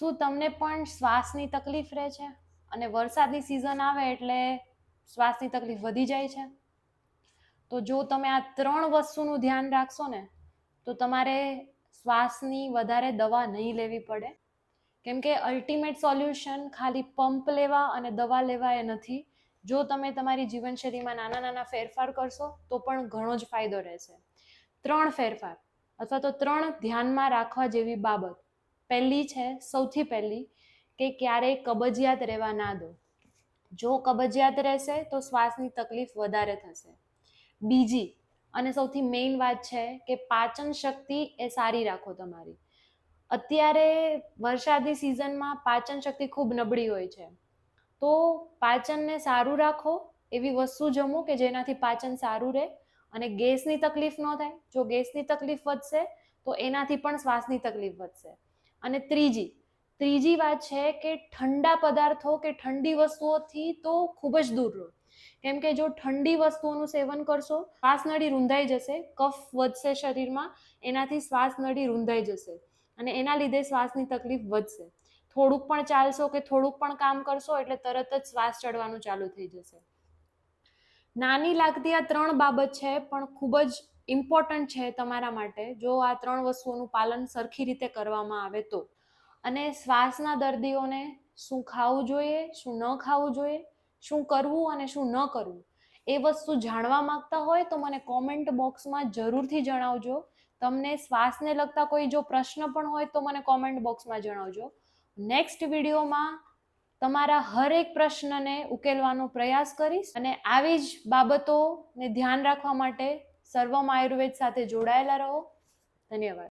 શું તમને પણ શ્વાસની તકલીફ રહે છે અને વરસાદની સિઝન આવે એટલે શ્વાસની તકલીફ વધી જાય છે? તો જો તમે આ 3 વસ્તુનું ધ્યાન રાખશો ને તો તમારે શ્વાસની વધારે દવા નહીં લેવી પડે, કેમ કે અલ્ટિમેટ સોલ્યુશન ખાલી પંપ લેવા અને દવા લેવા એ નથી. જો તમે તમારી જીવનશૈલીમાં નાના નાના ફેરફાર કરશો તો પણ ઘણો જ ફાયદો રહેશે. 3 ફેરફાર અથવા તો 3 ધ્યાનમાં રાખવા જેવી બાબત. પહેલી છે, સૌથી પહેલી, કે ક્યારેય કબજિયાત રહેવા ના દો. જો કબજિયાત રહેશે તો શ્વાસની તકલીફ વધારે થશે. બીજી અને સૌથી મેઇન વાત છે કે પાચન શક્તિ એ સારી રાખો તમારી. અત્યારે વરસાદની સિઝનમાં પાચન શક્તિ ખૂબ નબળી હોય છે, તો પાચનને સારું રાખો એવી વસ્તુ જમો કે જેનાથી પાચન સારું રહે અને ગેસની તકલીફ ન થાય. જો ગેસની તકલીફ વધશે તો એનાથી પણ શ્વાસની તકલીફ વધશે. અને ત્રીજી વાત છે કે ઠંડા પદાર્થો કે ઠંડી વસ્તુઓથી તો ખૂબ જ દૂર રહો, કેમ કે જો ઠંડી વસ્તુઓનું સેવન કરશો શ્વાસનળી રૂંધાઈ જશે, કફ વધશે શરીરમાં, એનાથી શ્વાસનળી રૂંધાઈ જશે અને એના લીધે શ્વાસની તકલીફ વધશે. થોડુંક પણ ચાલશો કે થોડુંક પણ કામ કરશો એટલે તરત જ શ્વાસ ચડવાનું ચાલુ થઈ જશે. નાની લાગતી આ 3 બાબત છે પણ ખૂબ જ ઇમ્પોર્ટન્ટ છે તમારા માટે, જો આ 3 વસ્તુઓનું પાલન સરખી રીતે કરવામાં આવે તો. અને શ્વાસના દર્દીઓને શું ખાવું જોઈએ, શું ન ખાવું જોઈએ, શું કરવું અને શું ન કરવું, એ વસ્તુ જાણવા માંગતા હોય તો મને કોમેન્ટ બોક્સમાં જરૂરથી જણાવજો. તમને શ્વાસને લગતા કોઈ જો પ્રશ્ન પણ હોય તો મને કોમેન્ટ બોક્સમાં જણાવજો. નેક્સ્ટ વિડીયોમાં તમારા હરેક પ્રશ્નને ઉકેલવાનો પ્રયાસ કરીશ અને આવી જ બાબતોને ધ્યાન રાખવા માટે સર્વમ આયુર્વેદ સાથે જોડાયેલા રહો. ધન્યવાદ.